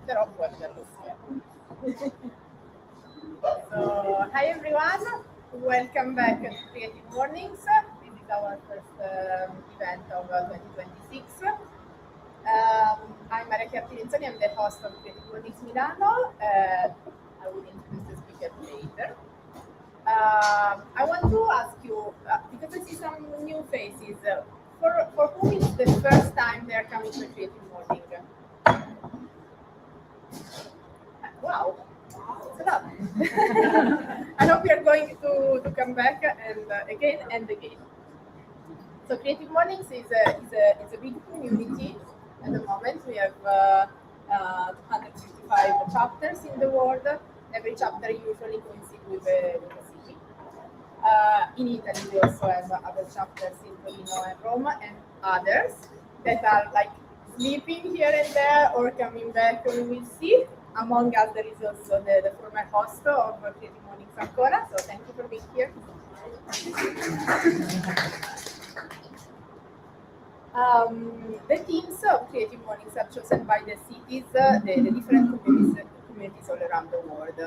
però fuori dallo schermo. So, hi everyone, welcome back to Creative Mornings. This is our first event of 2026. I'm Maria Chiartinizzoni, I'm the host of Creative Mornings Milano. I will introduce the speaker later. I want to ask you, because I see some new faces, for whom it's the first time they're coming to Creative Morning? Wow, it's a lot. I hope you're going to come back and again and again. So Creative Mornings is a big community. At the moment, we have 255 chapters in the world. Every chapter usually coincides with a city. In Italy, we also have other chapters in Torino and Rome, and others that are like sleeping here and there or coming back. We will see. Among us, there is also the former host of Creative Mornings Ancora. So thank you for being here. The teams of Creative Mornings are chosen by the cities, the different communities all around the world.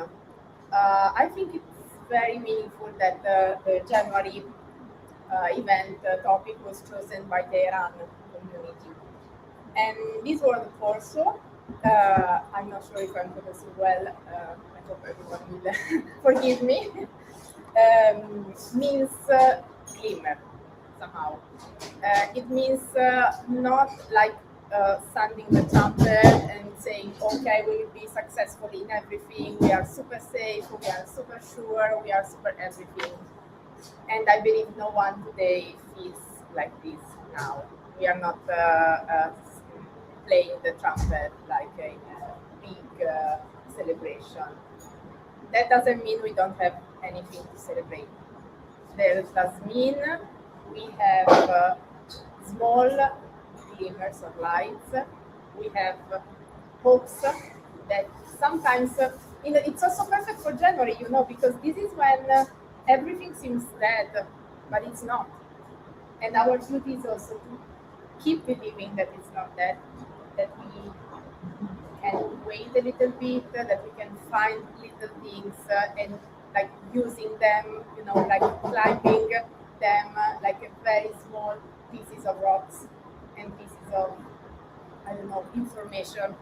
I think it's very meaningful that the January event topic was chosen by the Iran community. And this word Koorsoo, I'm not sure if I'm pronouncing well, I hope everyone will forgive me, means glimmer somehow. It means not like standing the trumpet and saying, okay, we will be successful in everything, we are super safe, we are super sure, we are super everything. And I believe no one today feels like this now. We are not playing the trumpet like a big celebration. That doesn't mean we don't have anything to celebrate. That does mean we have small glimmers of lights. We have hopes that sometimes, it's also perfect for January, because this is when everything seems dead, but it's not. And our duty is also to keep believing that it's not dead, that we can wait a little bit, that we can find little things and like using them, like climbing them like a very small pieces of rocks and pieces of, information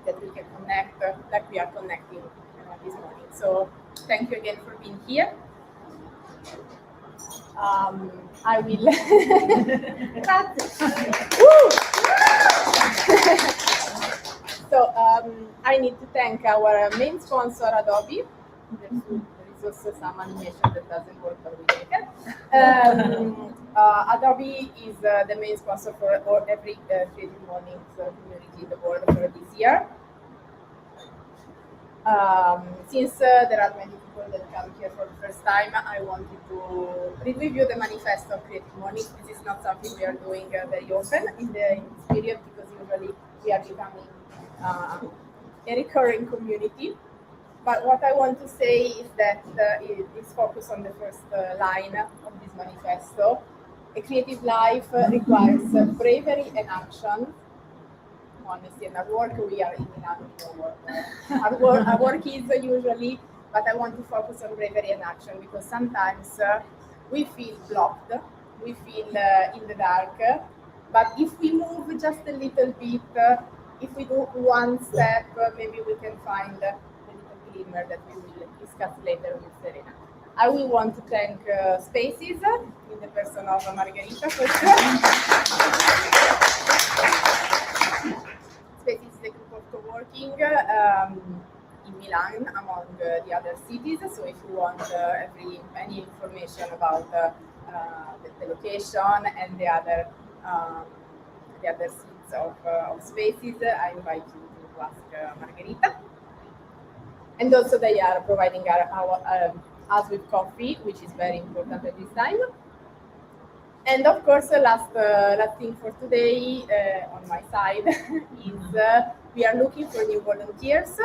that we can connect, like we are connecting this morning. So thank you again for being here. I will. So I need to thank our main sponsor, Adobe. There is also some animation that doesn't work, but we make it. Adobe is the main sponsor for every Creative Mornings community in the world for this year. Since there are many people that come here for the first time, I wanted to review the manifesto of Creative Mornings. This is not something we are doing very often in this period, because usually we are becoming a recurring community. But what I want to say is that it is focused on the first line of this manifesto. A creative life requires bravery and action. Honestly, and at work we are in Milan. Our work is usually, but I want to focus on bravery and action, because sometimes we feel blocked, we feel in the dark. But if we move just a little bit, if we do one step, maybe we can find the little glimmer that we will discuss later with Serena. I will want to thank Spaces in the person of Margherita for sure. Spaces is a group of co-working in Milan among the other cities. So if you want any information about the location and the other seats of Spaces, I invite you to ask Margherita. And also they are providing us with coffee, which is very important at this time. And of course, last thing for today on my side is we are looking for new volunteers.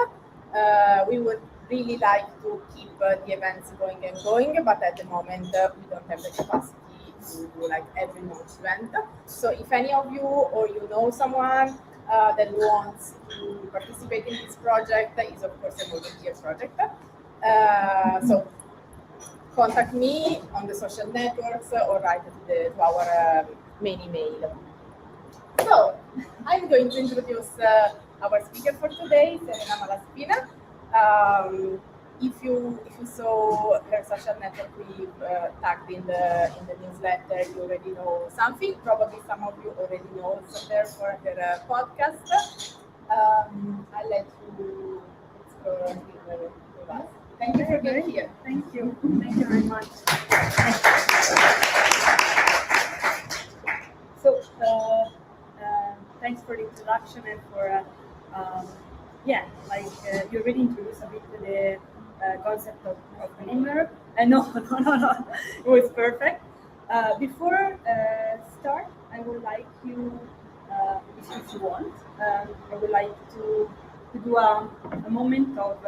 We would really like to keep the events going and going, but at the moment we don't have the capacity to do like every month's event. So if any of you or you know someone that wants to participate in this project is of course a volunteer project. So contact me on the social networks or write to our main email. So I'm going to introduce our speaker for today, Serena Malaspina. If you saw her social network we tagged in the newsletter, you already know something. Probably some of you already know her for her podcast. I'll let you explore with us. Thank you for being here. Thank you. Thank you very much. So, thanks for the introduction and for, you already introduced a bit the concept of Glimmer. No, it was perfect. Before start, I would like you, if you want, I would like to do a moment of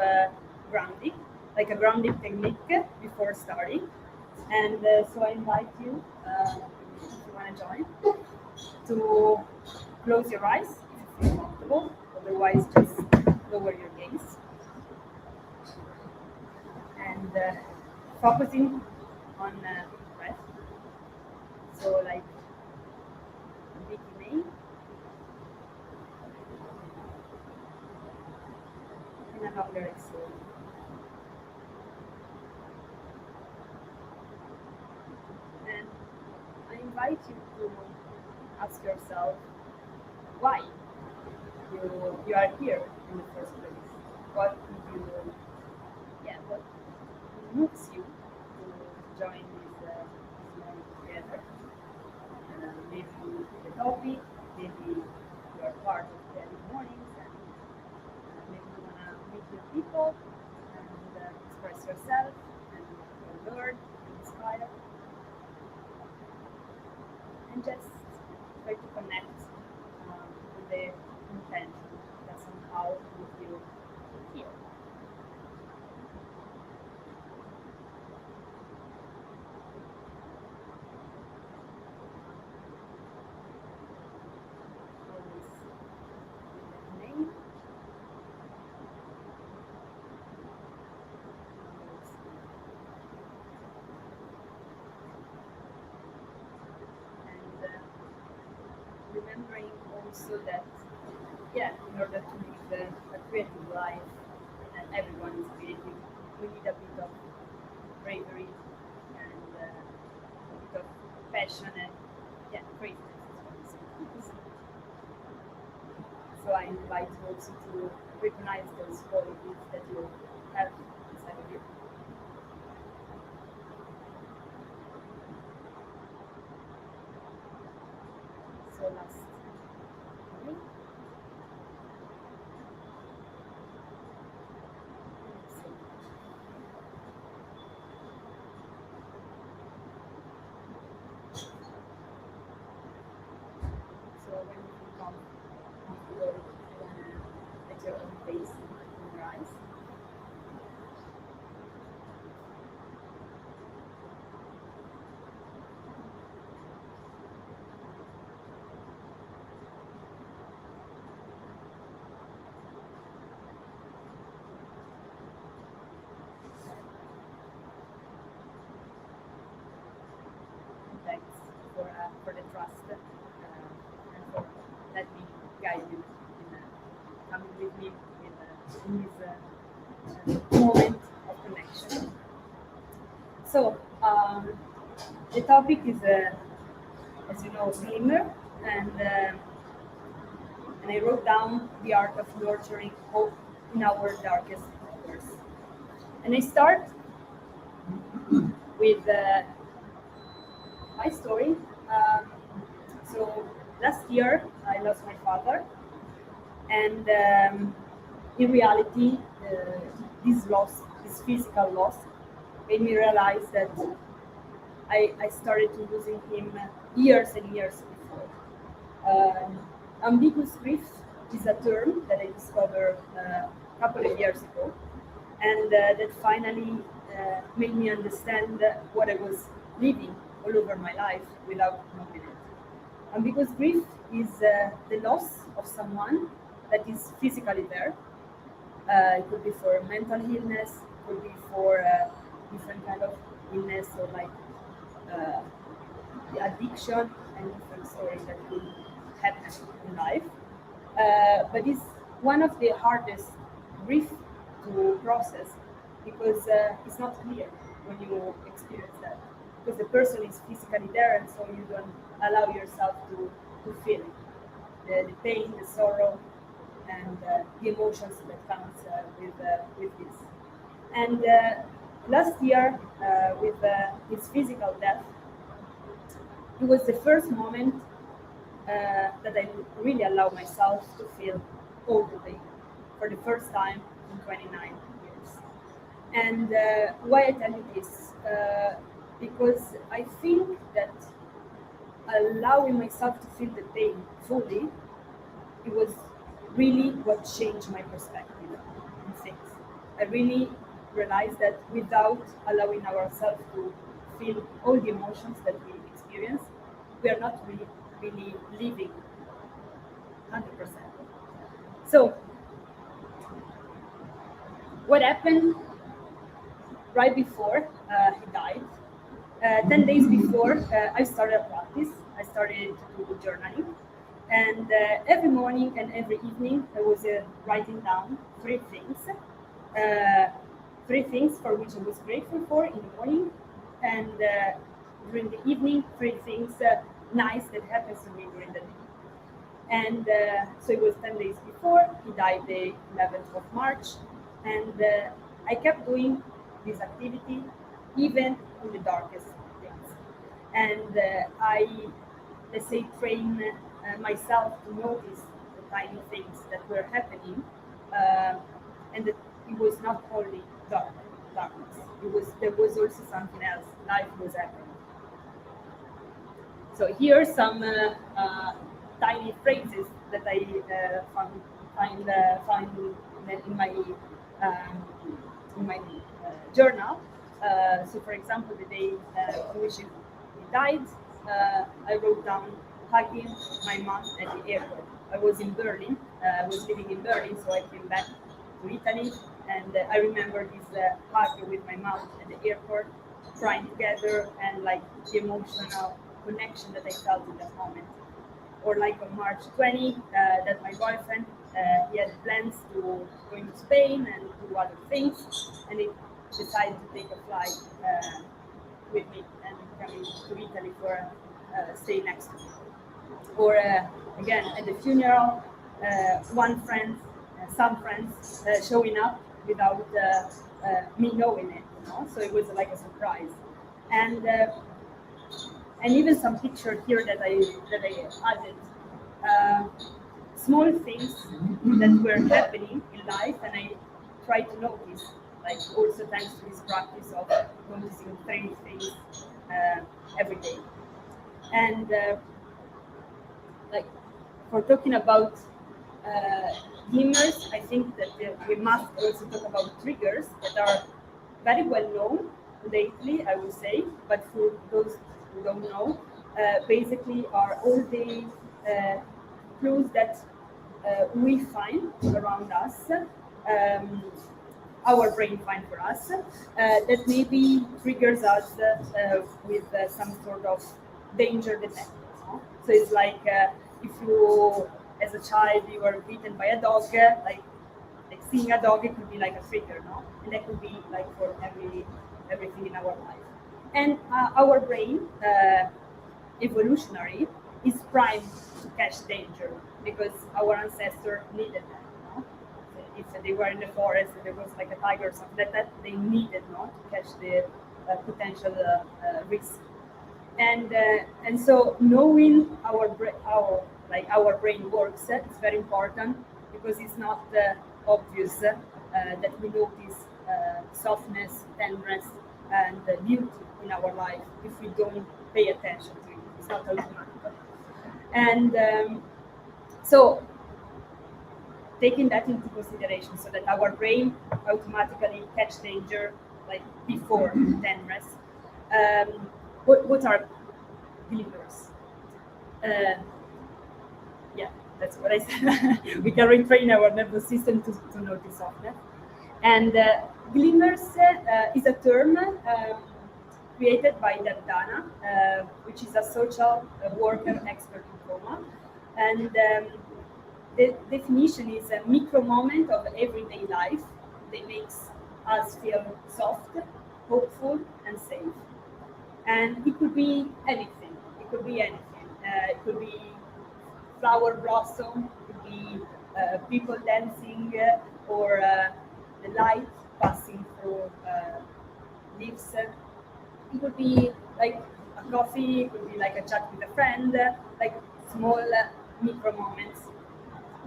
grounding, like a grounding technique before starting. And so I invite you, if you want to join, to close your eyes if you feel comfortable. Otherwise, just lower your gaze. And focusing on breath. So like a big inhale and a longer exhale. And I invite you to ask yourself why you are here in the first place. What moves you to join this moment together? Maybe the topic, maybe you are part of the early mornings, and maybe you want to meet new people and express yourself and learn and inspire. And just try to connect with the intention that somehow moves you here. Remembering also that, in order to live a creative life, and everyone is creative, we need a bit of bravery and a bit of passion and craziness. So I invite you also to recognize those qualities that you have inside of you. So last morning. So when you become comfortable, at your own pace in your eyes. Thanks for the trust and for letting me guide you in coming with me in this moment of connection. So the topic is, as you know, Glimmer, and I wrote down the art of nurturing hope in our darkest hours. And I start with my story. So last year I lost my father, and in reality, this loss, this physical loss, made me realize that I started to losing him years and years before. Ambiguous grief is a term that I discovered a couple of years ago, and that finally made me understand what I was living all over my life without knowing it. And because grief is the loss of someone that is physically there. It could be for mental illness, it could be for different kind of illness or like uh, the addiction and different stories that could happen in life. But it's one of the hardest grief to process because it's not clear when you experience that. Because the person is physically there, and so you don't allow yourself to feel it. The pain, the sorrow, and the emotions that comes with this. And last year, with his physical death, it was the first moment that I really allowed myself to feel all the pain for the first time in 29 years. And why I tell you this? Because I think that allowing myself to feel the pain fully, it was really what changed my perspective on things. I really realized that without allowing ourselves to feel all the emotions that we experience, we are not really living 100%. So, what happened right before he died? 10 days before, I started a practice. I started to do journaling. And every morning and every evening, I was writing down uh, three things for which I was grateful for in the morning, and during the evening, three things nice that happens to me during the day. And so it was 10 days before, he died the 11th of March, and I kept doing this activity even in the darkest things. And I, let's say, train myself to notice the tiny things that were happening, uh, and that it was not only darkness. There was also something else. Life was happening. So here are some tiny phrases that I find um, in my journal. So, for example, the day on which he died, I wrote down hugging my mom at the airport. I was in Berlin. I was living in Berlin, so I came back to Italy, and I remember this hug with my mom at the airport, crying together, and like the emotional connection that I felt in that moment. Or like on March 20, that my boyfriend, he had plans to go into Spain and do other things, and he decided to take a flight with me and coming to Italy for stay next to me. Or again at the funeral, some friends showing up without me knowing it, you know? So it was like a surprise. And and even some picture here that I added, uh, small things that were happening in life, and I try to notice, like also thanks to this practice of noticing tiny things every day. And like for talking about glimmers, I think that we must also talk about triggers that are very well known lately, I would say, but for those who don't know, basically are all the clues that we find around us, our brain find for us, that maybe triggers us with some sort of danger detector. No? So it's like if you, as a child, you were beaten by a dog, like seeing a dog, it could be like a trigger, no? And that could be like for everything in our life. And our brain, evolutionary, is primed to catch danger because our ancestor needed that. No? If they were in the forest and there was like a tiger or something like that, they needed not to catch the potential risk. And so knowing our brain works is very important because it's not obvious that we notice softness, tenderness, and beauty in our life if we don't pay attention to it. It's not automatic. And so taking that into consideration so that our brain automatically catch danger like before tenderness. What are glimmers? Yeah, that's what I said. We can retrain our nervous system to notice softness. And glimmers is a term created by Dana, which is a social worker expert in trauma. And the definition is a micro moment of everyday life that makes us feel soft, hopeful, and safe. And it could be anything. It could be anything. It could be flower blossom, it could be people dancing, or the light passing through leaves. It could be like a coffee, it could be like a chat with a friend, like small micro moments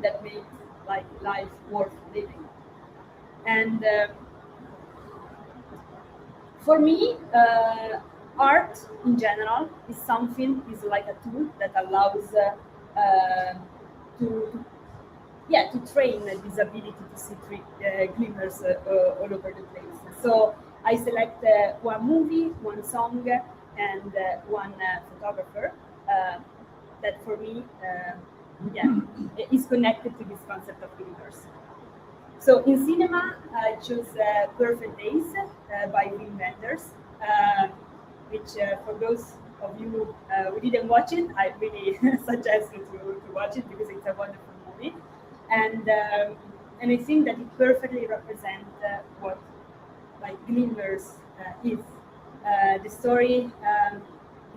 that make like life worth living. And for me, art in general is like a tool that allows to yeah, to train this ability to see glimmers all over the place. So I select one movie, one song, and one photographer that for me, yeah, is connected to this concept of glimmers. So in cinema, I choose Perfect Days by Wim Wenders, which for those of you who didn't watch it, I really suggest you to watch it because it's a wonderful movie. And I think that it perfectly represents what like glimmers is. The story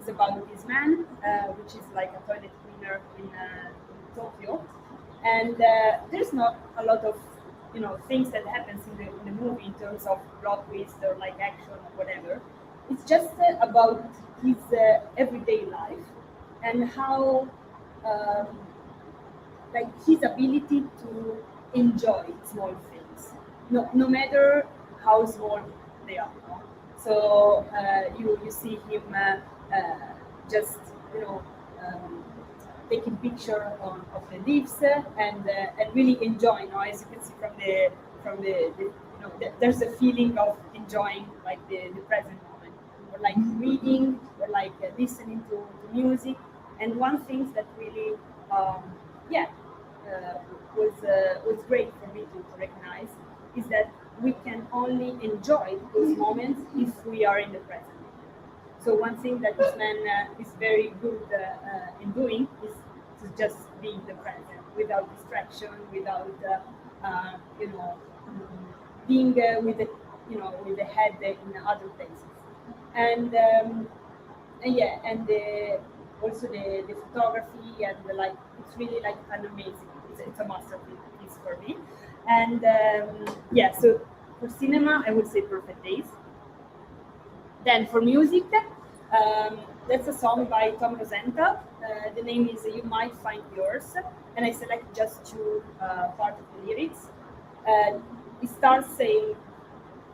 is about this man, which is like a toilet cleaner in Tokyo, and there's not a lot of things that happens in the movie in terms of plot twist or like action or whatever. It's just about his everyday life and how like his ability to enjoy small things, no matter how small they are. No? So you see him just taking picture of the leaves and really enjoying. As you can see from the there's a feeling of enjoying like the present moment, or like reading, or like listening to music. And one thing that really yeah was great for me to recognize is that we can only enjoy those moments if we are in the present. So one thing that this man is very good in doing is to just be in the present, without distraction, without being with the with the head in other places. And yeah, and also the photography and like it's really like an amazing. It's a masterpiece for me. And yeah, so for cinema, I would say Perfect Days. Then for music, that's a song by Tom Rosenthal. The name is You Might Find Yours, and I select just two part of the lyrics. It starts saying,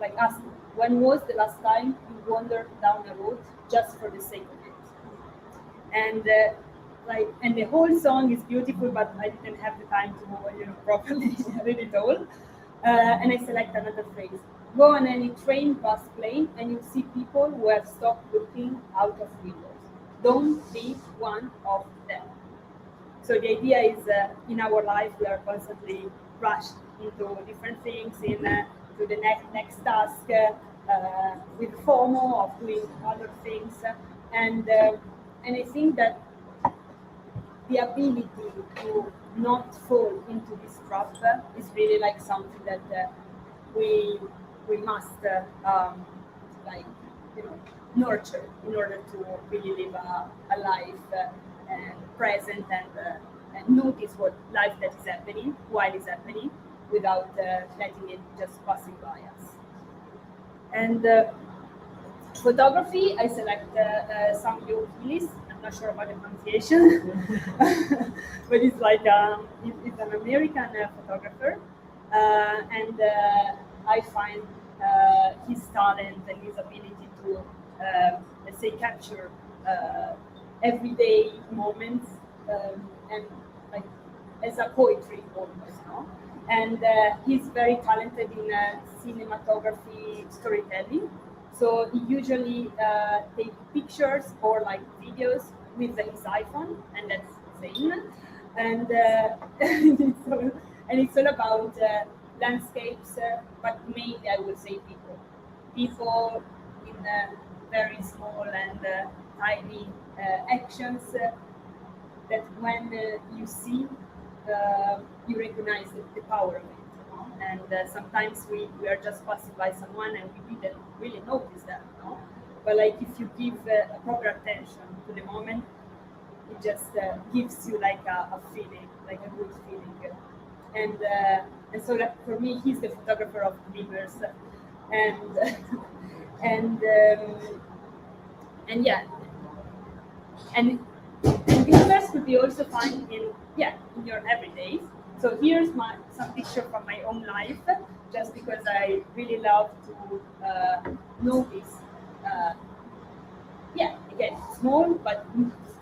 like, ask, when was the last time you wandered down a road just for the sake of it? And and the whole song is beautiful, but I didn't have the time to properly read it all. And I select another phrase. Go on any train, bus, plane, and you see people who have stopped looking out of windows. Don't be one of them. So the idea is, in our life, we are constantly rushed into different things, to the next task, with FOMO of doing other things, and I think that the ability to not fall into this trap is really like something that we must like nurture in order to really live a life and present and notice what life that is happening while it's happening without letting it just passing by us. And photography, I select Sam Gillis. I'm not sure about the pronunciation, but it's like it's an American photographer, and I find his talent and his ability to, let's say, capture everyday moments and like as a poetry almost, no? And he's very talented in cinematography storytelling. So he usually take pictures or like videos with his iPhone, and that's insane. And it's all about landscapes, but mainly I would say people. People in very small and tiny actions that when you see, you recognize the power of it. You know? And sometimes we are just passing by someone and we didn't really notice that. You know? But like if you give a proper attention to the moment, it just gives you like a feeling, like a good feeling. And so that for me, he's the photographer of glimmers, and and and yeah, and glimmers could be also found in your everyday. So here's some picture from my own life, just because I really love to notice. Again, small but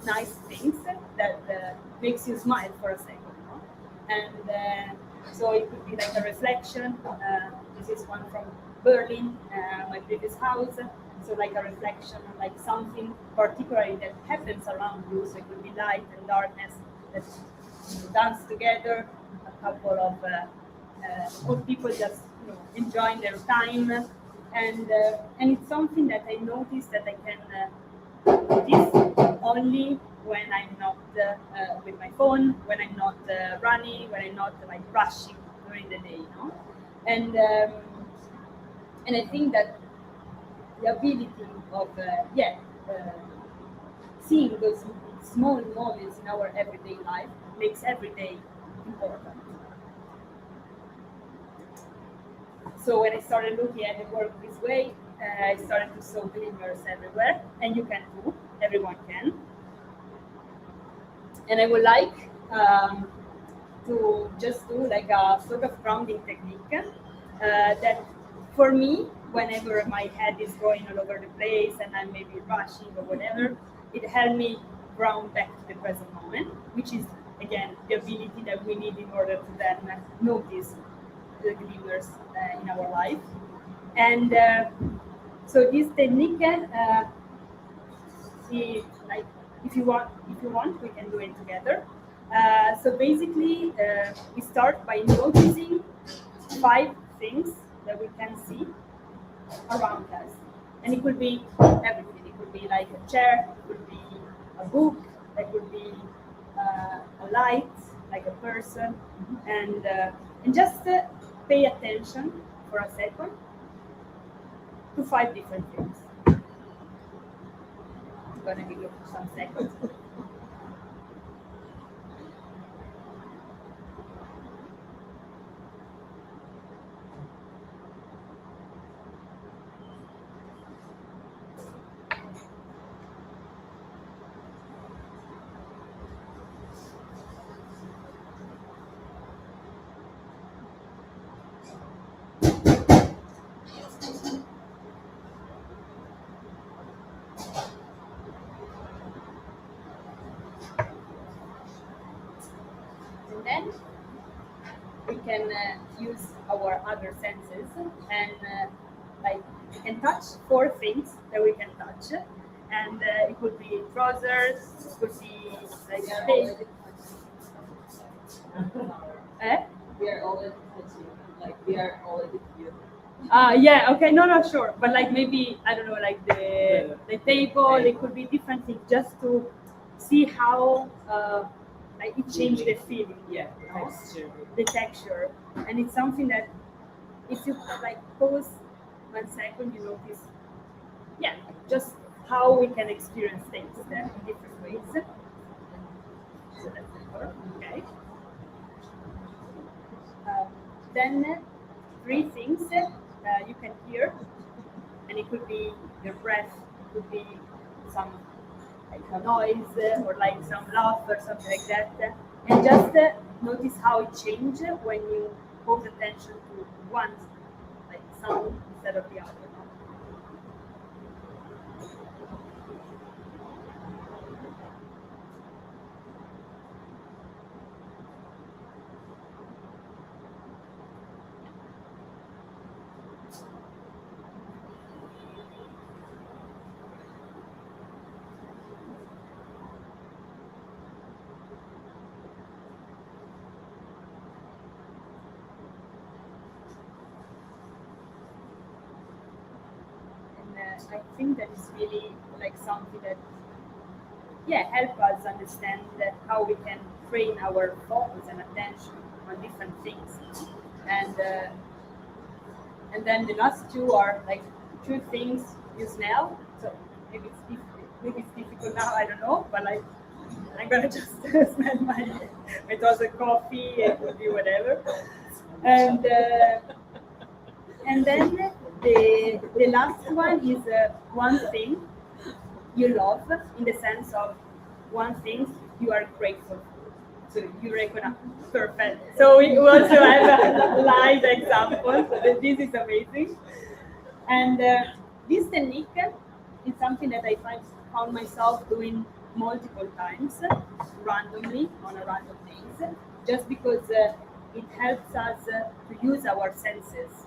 nice things that makes you smile for a second. You know? And so it could be like a reflection. This is one from Berlin, my previous house. So like a reflection, like something particularly that happens around you. So it could be light and darkness that dance together. A couple of people just enjoying their time, and it's something that I noticed that I can notice only when I'm not with my phone, when I'm not running, when I'm not like rushing during the day, and and I think that the ability of seeing those small moments in our everyday life makes every day important. So when I started looking at the world this way, I started to saw glimmers everywhere, and you can too. Everyone can. And I would like to just do like a sort of grounding technique that, for me, whenever my head is going all over the place and I'm maybe rushing or whatever, it helped me ground back to the present moment, which is again the ability that we need in order to then notice the glimmers in our life. And so this technique, like if you want, we can do it together. So basically, we start by noticing 5 things that we can see around us, and it could be everything. It could be like a chair, it could be a book, it could be a light, like a person, and just pay attention for a second to 5 different things. I'm gonna give you some seconds. And then we can use our other senses, and like we can touch 4 things that we can touch, and it could be trousers, it could be like space. We are already touching, like we are already here. Yeah, okay, no, sure. But like maybe, I don't know, like the table, it could be different things just to see how like it changed the feeling. Yeah, you know? texture. The texture. And it's something that if you like pause 1 second, you notice, just how we can experience things in different ways. So that's okay. Then 3 things you can hear, and it could be your breath, it could be some like a noise or like some laugh or something like that, and just notice how it changes when you pose attention to one like sound instead of the other. I think that is really like something that help us understand that how we can train our focus and attention on different things. And and then the last two are like two things you smell. So maybe it's difficult now, I don't know, but like I'm gonna just smell my toss of coffee, it could be whatever. And and then the last one is one thing you love, in the sense of one thing you are grateful for. So you recognize perfect. So we also have a live example. So this is amazing. And this technique is something that I found myself doing multiple times, randomly on a random days, just because it helps us to use our senses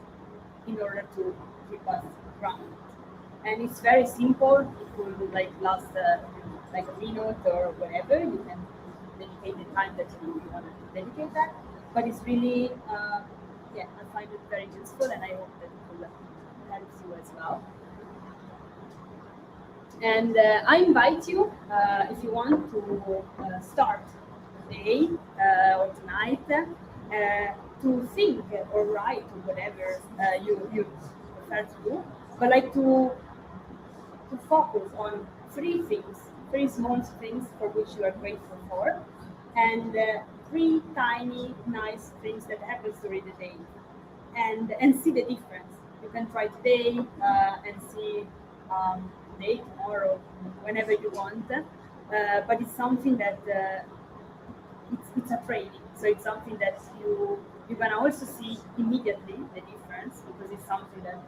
in order to keep us grounded. And it's very simple. It will like last like a minute or whatever. You can dedicate the time that you want to dedicate that. But it's really, I find it very useful, and I hope that it will help you as well. And I invite you, if you want to start today or tonight, to think or write or whatever you prefer to do, but like to focus on three small things for which you are grateful for, and three tiny nice things that happens during the day, and see the difference. You can try today and see today, tomorrow, whenever you want. But it's something that it's a training. So it's something that you can also see immediately the difference, because it's something that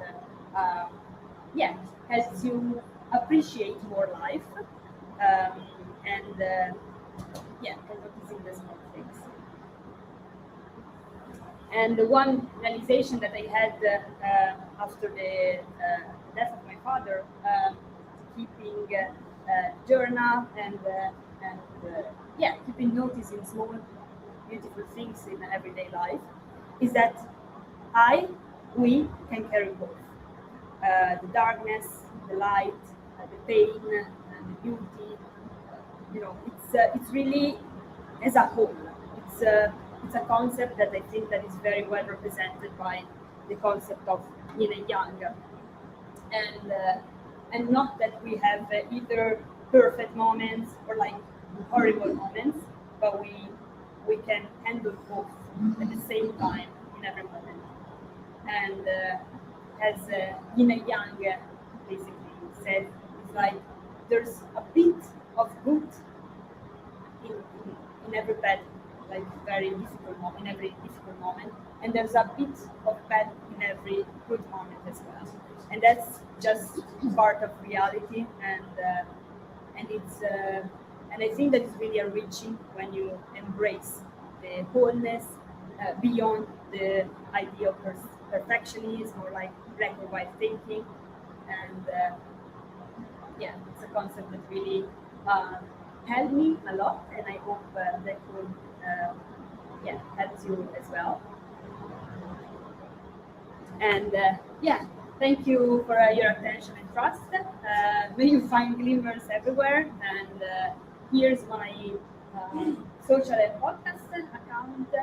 helps you appreciate more life, and noticing the small things. And the one realization that I had after the death of my father, keeping journal and keeping noticing small beautiful things in everyday life, is that we can carry both. The darkness, the light, the pain, and the beauty. It's really as a whole. It's a concept that I think that is very well represented by the concept of yin and yang, and not that we have either perfect moments or like horrible moments, but we can handle both at the same time in every moment. And as yin and yang basically said, it's like there's a bit of good in every bad, like very difficult moment, in every difficult moment, and there's a bit of bad in every good moment as well. And that's just part of reality, and it's and I think that it's really enriching when you embrace the wholeness beyond the idea of perfectionism or like black or white thinking. And it's a concept that really helped me a lot, and I hope that will help you as well. And thank you for your attention and trust. May you find glimmers everywhere. And here's my social and podcast account.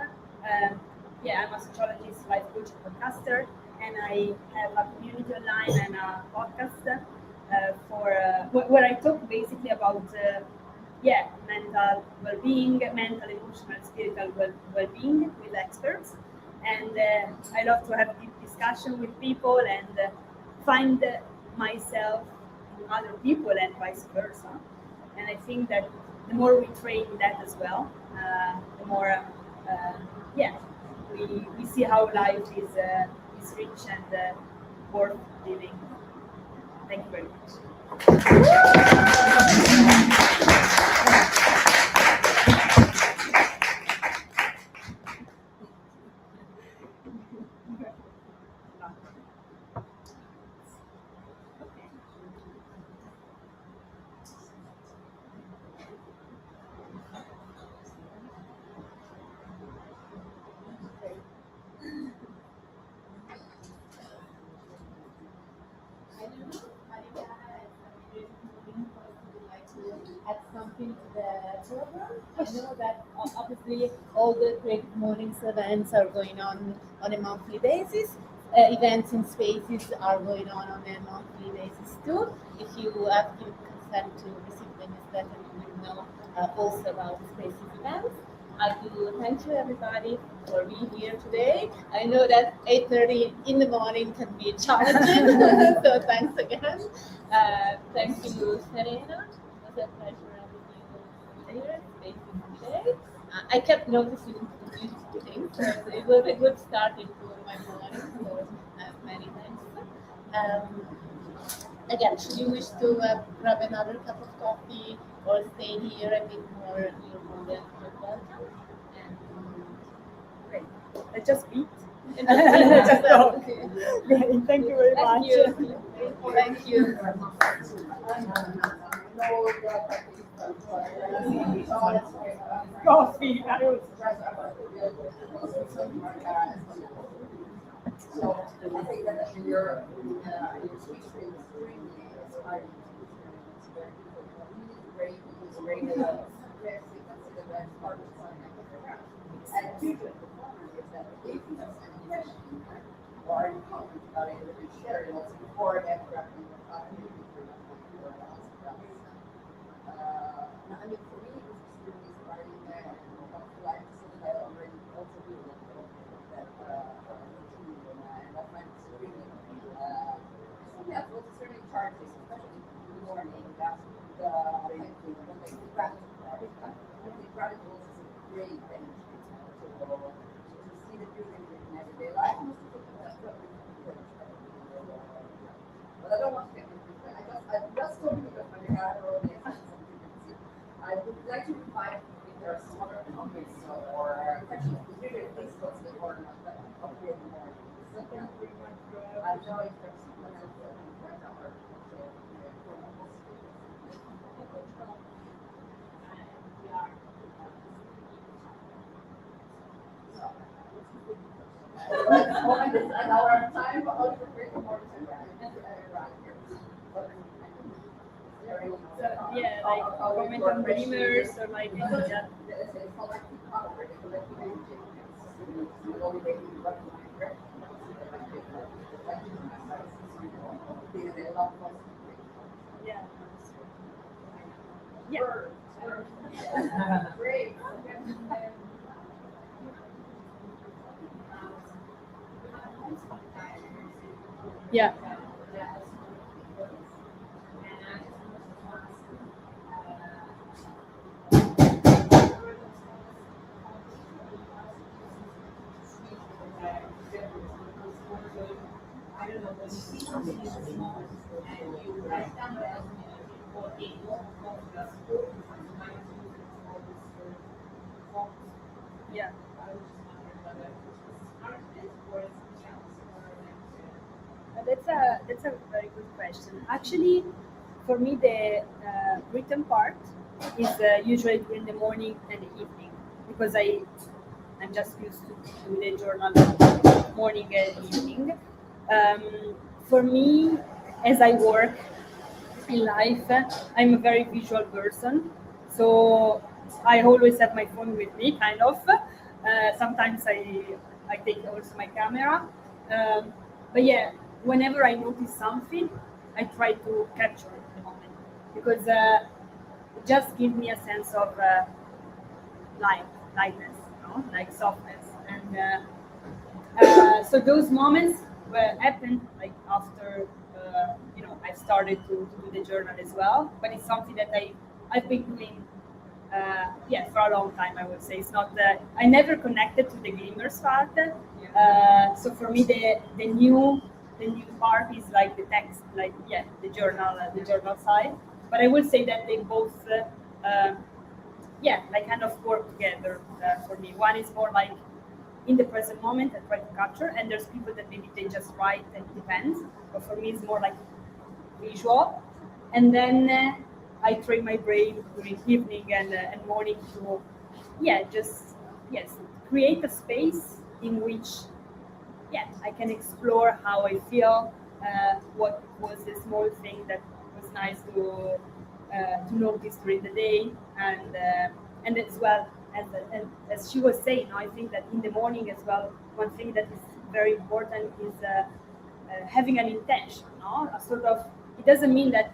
I'm a sociologist, life coach, and podcaster, and I have a community online and a podcast where I talk basically about mental well-being, mental, emotional, spiritual well-being with experts. And I love to have deep discussion with people and find myself in other people and vice versa. And I think that the more we train that as well, the more we see how life is rich and worth living. Thank you very much. jump into the program. I know that obviously all the Creative Mornings events are going on a monthly basis. Events and spaces are going on a monthly basis too. If you have given consent to receive the newsletter, you will know also about the spaces events. I do thank you everybody for being here today. I know that 8:30 in the morning can be challenging, so thanks again. Thank you, Serena. It was a pleasure having you here today. I kept noticing beautiful things, so it was a good start into my morning. So many thanks. Again, should you wish to grab another cup of coffee or stay here a bit more, you're more than welcome. And Great. Let's just meet. and Just talk. okay. Great. Thank you very Thank much. you. Thank you. Coffee. I was So I think that your speech is extremely inspiring. It's very great. It's very the best part of the and usually the performance is that if you have any question or any comment about it, you can share it also before and after I mean, for me, it was extremely inspiring and life so that I already also do that routine and I find it extremely yeah, well, certainly charges, especially in the morning. That's the practical is a great thing to see the beauty in everyday life. But I don't want to get into it. I just told you because when you have already I would like to invite if there are some other comments or questions. Please go to the corner of the morning. I don't know if there's someone else that can point out or at our time, but also for more around here. yeah, like comment on Glimmers or like yeah. It's called like collective energy. It's only making what Yeah. Yeah. Great. Yeah. Yeah. That's a very good question. Actually, for me, the written part is usually during the morning and the evening because I'm just used to do the journal morning and evening. For me, as I work in life, I'm a very visual person, so I always have my phone with me, kind of. Sometimes I take also my camera, but yeah, whenever I notice something, I try to capture the moment because it just gives me a sense of lightness, like softness, and so those moments happen like after I've started to do the journal as well, but it's something that I've been doing for a long time. I would say it's not I never connected to the glimmers part. So for me the new part is like the text, like the journal side. But I would say that they both like kind of work together for me. One is more like in the present moment and try to capture, and there's people that maybe they just write and it depends. But for me, it's more like visual, and then I train my brain during evening and morning to create a space in which I can explore how I feel, what was the small thing that was nice to to notice during the day, and as well as she was saying, I think that in the morning as well, one thing that is very important is having an intention, no? A sort of, it doesn't mean that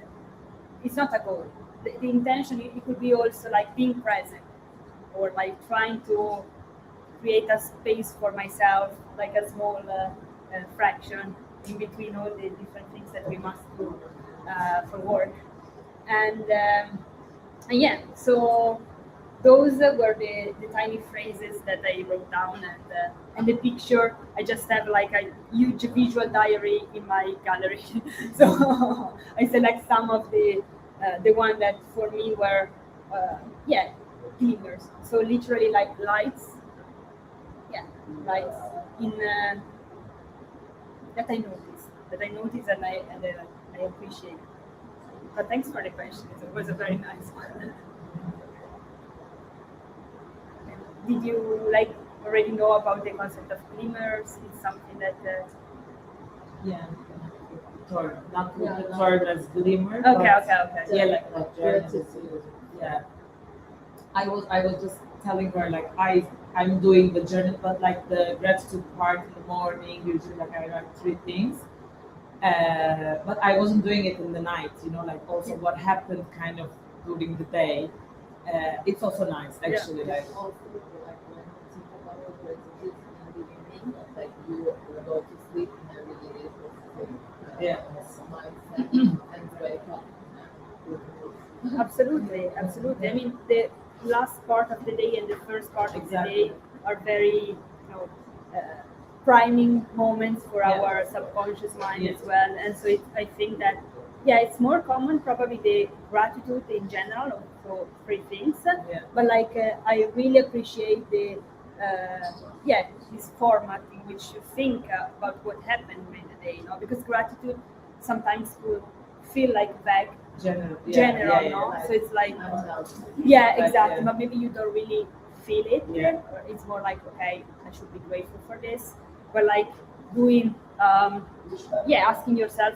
it's not a goal. The intention, it could be also like being present, or like trying to create a space for myself, like a small fraction in between all the different things that we must do for work. And yeah, so those were the tiny phrases that I wrote down, and the picture, I just have like a huge visual diary in my gallery. So I select some of the one that for me were yeah, glimmers. So literally like lights, yeah, lights in that I notice and I appreciate. But thanks for the question. It was a very nice one. Did you like already know about the concept of glimmers? It's something that Yeah. Third, not Yeah, the no. third as glimmer. okay. Yeah, like Gratitude. yeah. I was just telling her like I'm doing the journey, but like the gratitude part in the morning. Usually, like I write 3 things. But I wasn't doing it in the night. You know, like also what happened kind of during the day. It's also nice actually. Like Also, like when you think about the gratitude in the evening, like you go to sleep in a really positive Yeah. mindset and wake up. Absolutely. I mean, the last part of the day and the first part of the Exactly. day are very, priming moments for Yeah. our subconscious mind Yes. as well. And so I think that, yeah, it's more common probably the gratitude in general, so 3 things. Yeah. But like, I really appreciate the, this format in which you think about what happened during the day, because gratitude sometimes will feel like vague, general, no? So it's like, yeah, Like, exactly. yeah. But maybe you don't really feel it. Yeah. Or it's more like, okay, I should be grateful for this. But like doing, asking yourself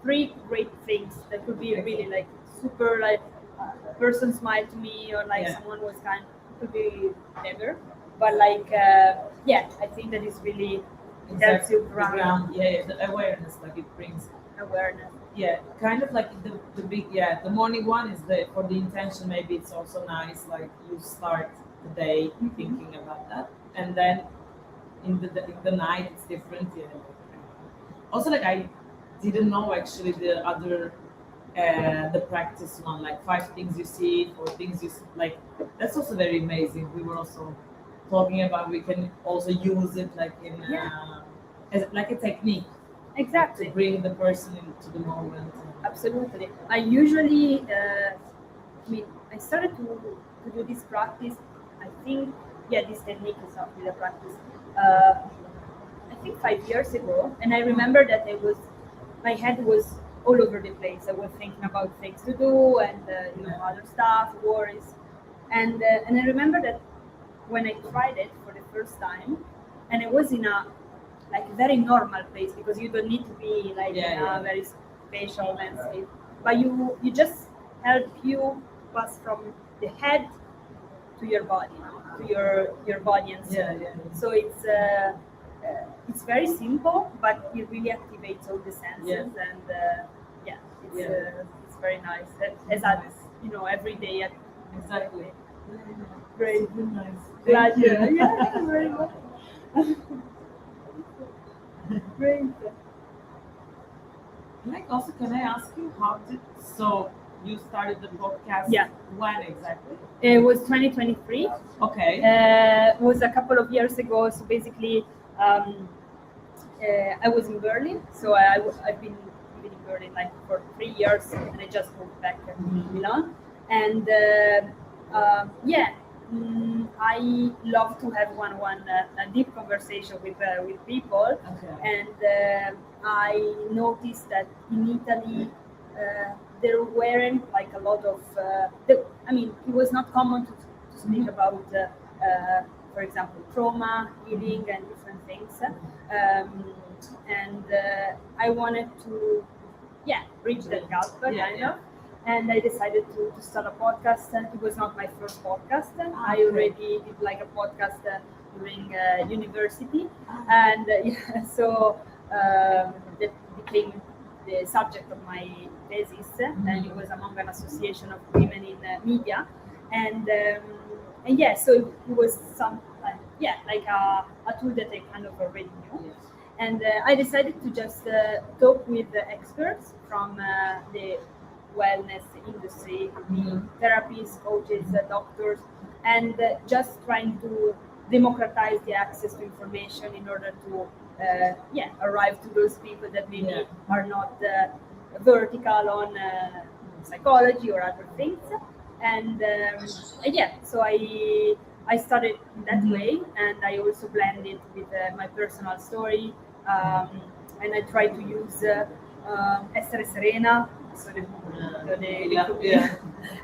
3 great things that could be really like super, like a person smiled to me, or like Yeah. someone was kind, could be whatever. But like, I think that is really helps you The ground ground, the awareness, like it brings. awareness. Yeah, kind of like the big, the morning one is for the intention. Maybe it's also nice, like you start the day thinking about that, and then in the night it's different. Yeah. Also, like I didn't know actually the other the practice one, like 5 things you see, 4 things you see, like that's also very amazing. We were also talking about we can also use it like in as like a technique Exactly. to bring the person into the moment. Absolutely. I usually, I started to do this practice. I think, this technique is not really a practice. I think 5 years ago, and I remember that my head was all over the place. I was thinking about things to do and other stuff, worries, and I remember that when I tried it for the first time, and it was in a like very normal place, because you don't need to be like in a very spatial landscape, but you just help you pass from the head to your body, to your body and soul. So it's very simple, but it really activates all the senses, and it's very nice. Every day. Exactly. Great. Nice. Glad you. Yeah, very much. Great. Like also, can I ask you so you started the podcast? Yeah. When exactly? It was 2023. Okay. It was a couple of years ago. So basically, I was in Berlin. So I've been living in Berlin like for 3 years, and I just moved back to Milan. And I love to have a deep conversation with people. Okay. And I noticed that in Italy there weren't like a lot of. It was not common to speak about, for example, trauma, healing, and different things. And I wanted to, bridge that gap, kind of. and I decided to start a podcast. And it was not my first podcast. I already did like a podcast during university, and so that became the subject of my thesis, and it was among an association of women in media, and yeah, so it was some like a tool that I kind of already knew. And I decided to just talk with the experts from the wellness industry, the therapists, coaches, doctors, and just trying to democratize the access to information in order to arrive to those people that maybe are not vertical on psychology or other things. And so I started in that way, and I also blend it with my personal story, and I try to use Essere Serena, so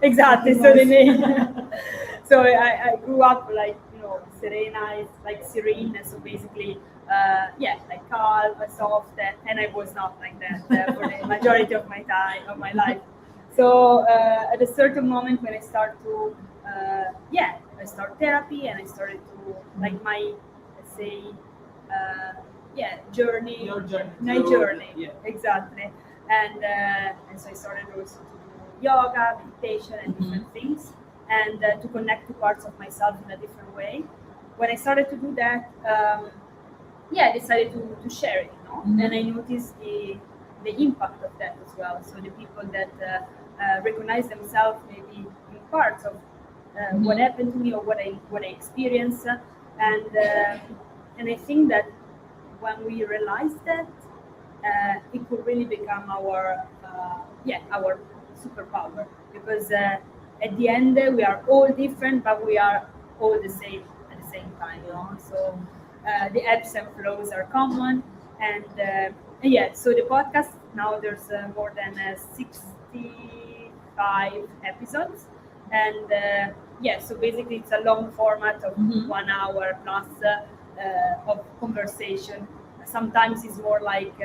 exactly, so the name. So I grew up like, Serena is like serene, so basically, like calm, soft, and I was not like that for the majority of my time, of my life. So at a certain moment when I start to, I start therapy, and I started to like my, let's say, journey. Your journey. My journey, exactly. And so I started also to do yoga, meditation, and different things, and to connect to parts of myself in a different way. When I started to do that, I decided to share it, and I noticed the impact of that as well. So the people that recognize themselves maybe in parts of what happened to me or what I experienced, and I think that when we realize that, it could really become our superpower, because at the end we are all different, but we are all the same at the same time. So the ebbs and flows are common, and so the podcast now there's more than 65 episodes, and so basically it's a long format of 1 hour plus of conversation. Sometimes it's more like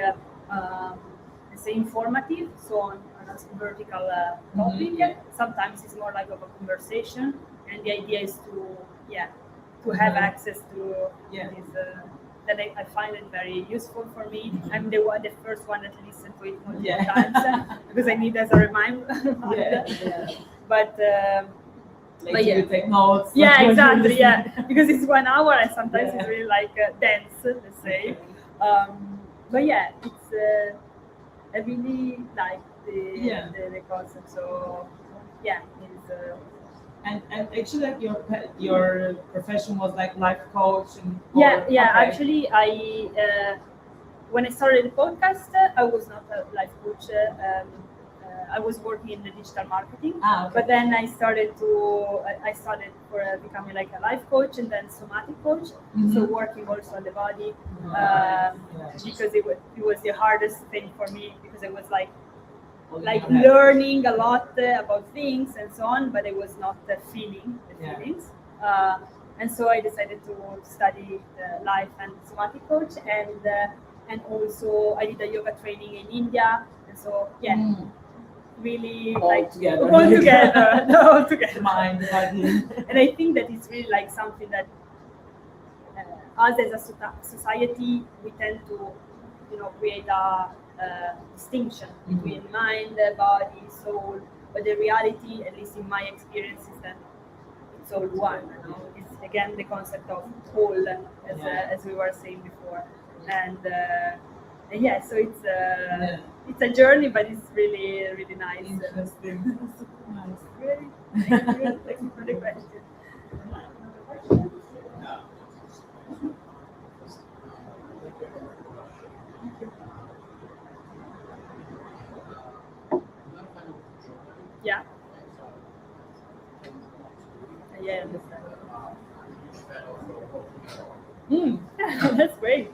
let's say informative, so on a vertical topic. Sometimes it's more like of a conversation, and the idea is to have access to this. That I find it very useful for me. I'm the first one that listened to it multiple times because I need as a reminder. But you take notes. Yeah, exactly. Yeah, because it's 1 hour, and sometimes it's really like dense, let's say. But it's I really like the concept. So it's. And actually, like your profession was like life coach and Actually, I when I started the podcast, I was not a life coach. I was working in the digital marketing, but then I started for becoming like a life coach and then somatic coach. So working also on the body, because it was the hardest thing for me, because I was like learning a lot about things and so on, but I was not feeling the feelings. And so I decided to study life and somatic coach, and also I did a yoga training in India, and so really all together, all together. Mind, body. And I think that it's really like something that us as a society, we tend to create a distinction between mind, body, soul, but the reality, at least in my experience, is that it's all one. It's again the concept of whole, as we were saying before, and so it's a journey, but it's really really nice. Interesting. Nice. Really, thank you for the question. Yeah. Yeah, I understand. That's great.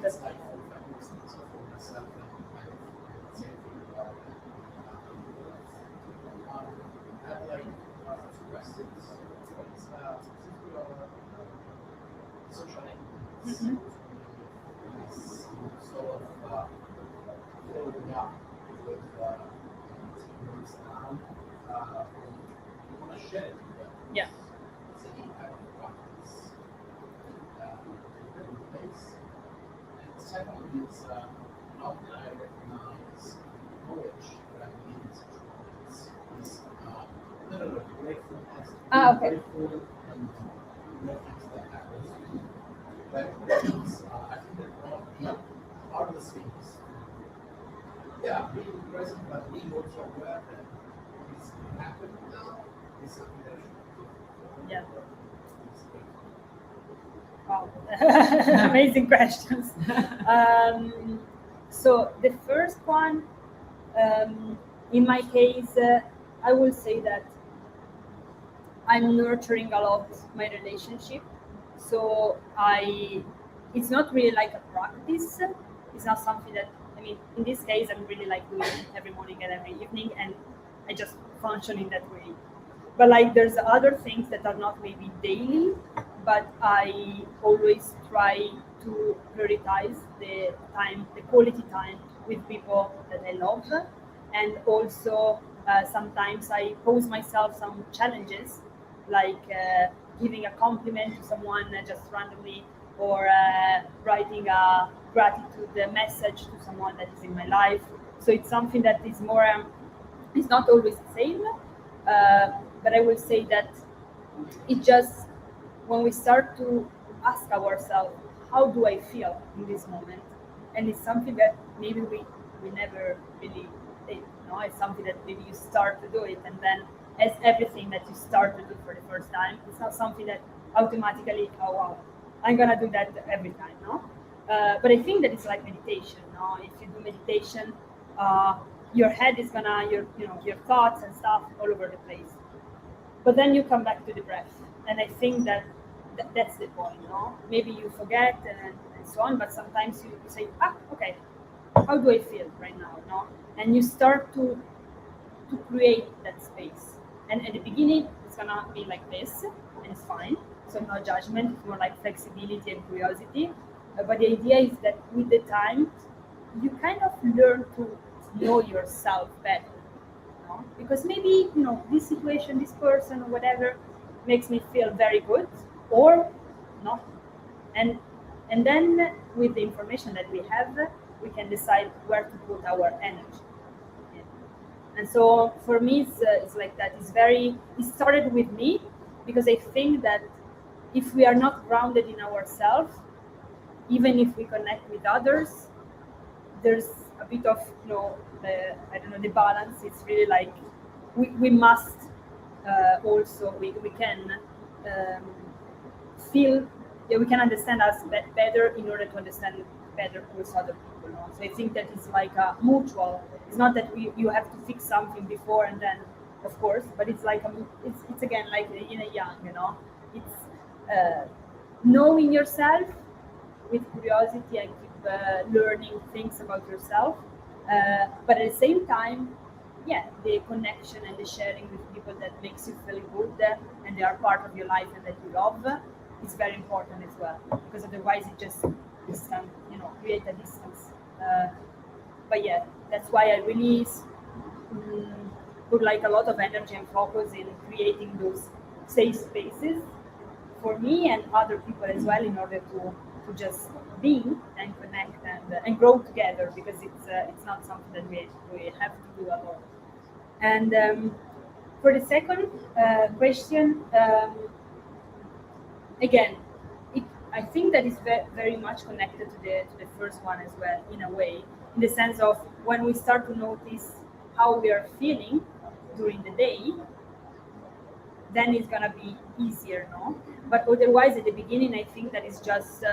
you want to share it with them. Yeah. It's an impact of practice. In a place. And the second one is how can I recognize knowledge that I need in such moments? Is literally gratefulness. Okay. Grateful and things that happen. But I think that one of the hardest things, yeah, being present, but being also aware that it's happening now is something that should be Yeah. Wow. Amazing questions. So the first one, in my case, I will say that I'm nurturing a lot my relationship. So it's not really like a practice. It's not something that, I mean, in this case, I'm really like doing it every morning and every evening, and I just function in that way. But like, there's other things that are not maybe daily, but I always try to prioritize the time, the quality time with people that I love, and also sometimes I pose myself some challenges, like giving a compliment to someone just randomly, or writing a gratitude message to someone that is in my life. So it's something that is more, it's not always the same, but I will say that it just, when we start to ask ourselves, how do I feel in this moment? And it's something that maybe we never really did. No, it's something that maybe you start to do it, and then as everything that you start to do for the first time, it's not something that automatically, oh wow, I'm gonna do that every time, no? But I think that it's like meditation, no? If you do meditation, your head is gonna, your thoughts and stuff all over the place. But then you come back to the breath, and I think that that's the point, no? Maybe you forget and so on, but sometimes you say, okay, how do I feel right now, no? And you start to create that space. And at the beginning, it's gonna be like this, and it's fine. So no judgment, it's more like flexibility and curiosity. But the idea is that with the time, you kind of learn to know yourself better. No? Because maybe, this situation, this person, or whatever, makes me feel very good, or not. And then with the information that we have, we can decide where to put our energy. And so for me, it's like that. It started with me, because I think that if we are not grounded in ourselves, even if we connect with others, there's a bit of, the balance. It's really like we must also, we can feel, we can understand us better in order to understand better also other people. No? So I think that it's like a mutual. It's not that you have to fix something before and then, of course, but it's like it's again like yin and yang. It's knowing yourself with curiosity and keep learning things about yourself, but at the same time, the connection and the sharing with people that makes you feel good and they are part of your life and that you love is very important as well, because otherwise it just can create a distance. But that's why I really put like a lot of energy and focus in creating those safe spaces for me and other people as well, in order to just be and connect and grow together, because it's not something that we have to do alone. And for the second question, again, I think that is very much connected to the first one as well, in a way, in the sense of when we start to notice how we are feeling during the day, then it's gonna be easier, no? But otherwise, at the beginning, I think that is just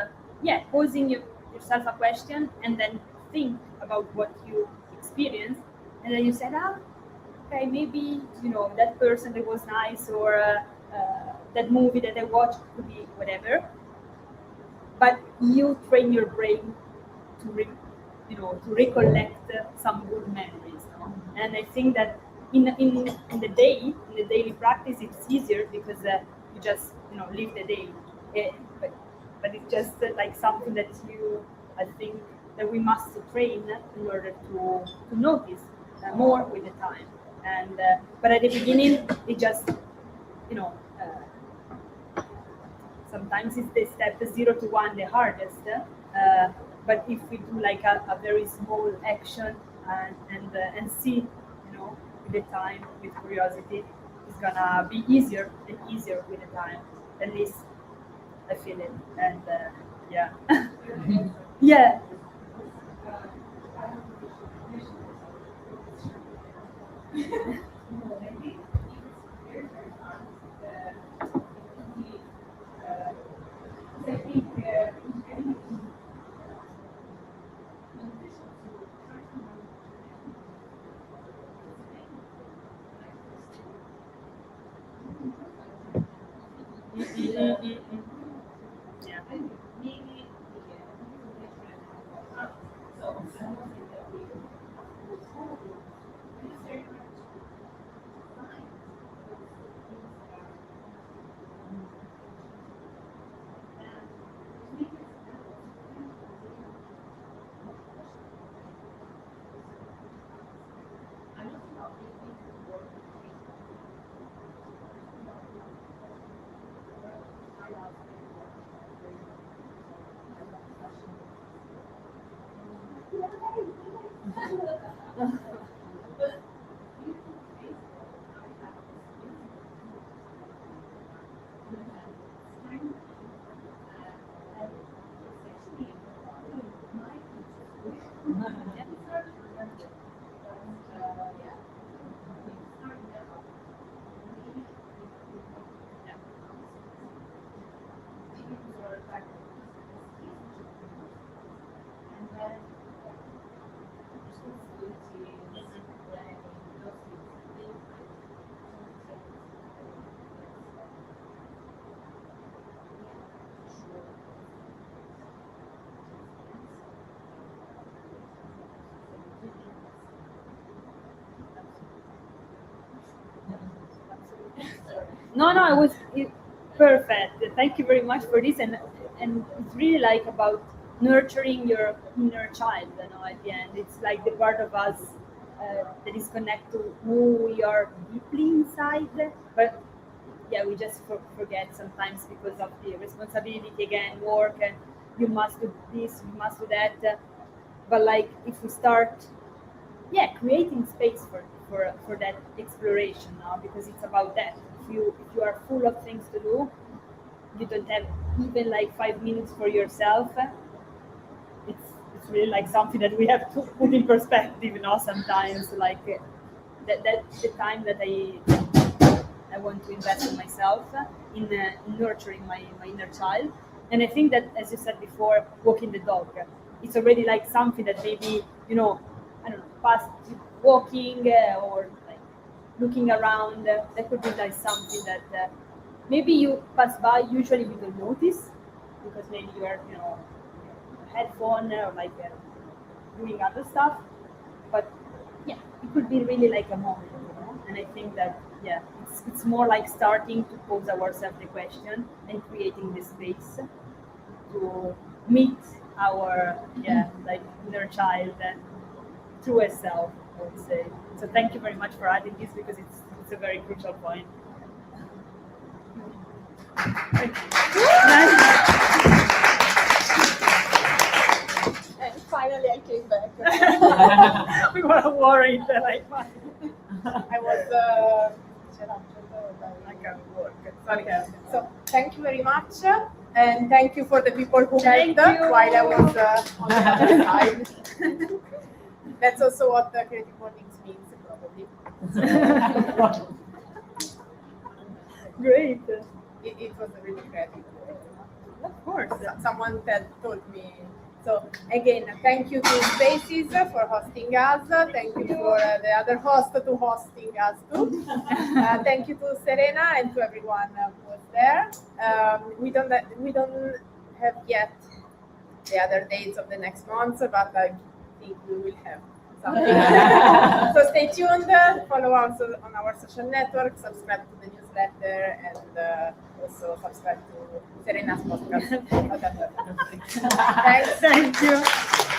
posing yourself a question and then think about what you experienced, and then you said, okay, maybe that person that was nice, or that movie that I watched, could be whatever. But you train your brain to recollect some good memories, no? And I think that in the daily practice, it's easier because you just live the day. But it's just like something that I think that we must train in order to notice more with the time. And but at the beginning, it just, you know, sometimes it's the step 0 to 1 the hardest. But if we do like a very small action and see, you know, with the time, with curiosity, it's gonna be easier and easier with the time. At least I feel it. And yeah. Yeah. Yeah. No, perfect. Thank you very much for this, and it's really like about nurturing your inner child. You know, at the end, it's like the part of us that is connected to who we are deeply inside. But yeah, we just forget sometimes because of the responsibility again, work, and you must do this, you must do that. But like if we start, yeah, creating space for that exploration now, because it's about that. If you are full of things to do, you don't have even like 5 minutes for yourself. It's really like something that we have to put in perspective, you know. Sometimes like that's the time that I want to invest in myself, in nurturing my inner child. And I think that, as you said before, walking the dog, it's already like something that maybe, you know, I don't know, past walking or like looking around, that could be like something that maybe you pass by, usually you don't notice because maybe you are, you know, headphone or like doing other stuff. But yeah, it could be really like a moment, you know. And I think that, yeah, it's more like starting to pose ourselves the question and creating the space to meet our, yeah, like inner child through a self, I would say. So thank you very much for adding this, because it's a very crucial point. And finally, I came back. We were worried that I was like at work. Sorry. So thank you very much, and thank you for the people who Thank helped you. while I was on the other side. That's also what the creative mornings means, probably. Great. It was a really creative. Of course. Someone told me. So again, thank you to Spaces for hosting us. Thank you for the other host to hosting us too. Thank you to Serena and to everyone who was there. We don't have yet the other dates of the next month, but I think we will have something. So stay tuned. Follow us on our social network. Subscribe to the newsletter, and also subscribe to Serena's podcast. Thanks. Thank you.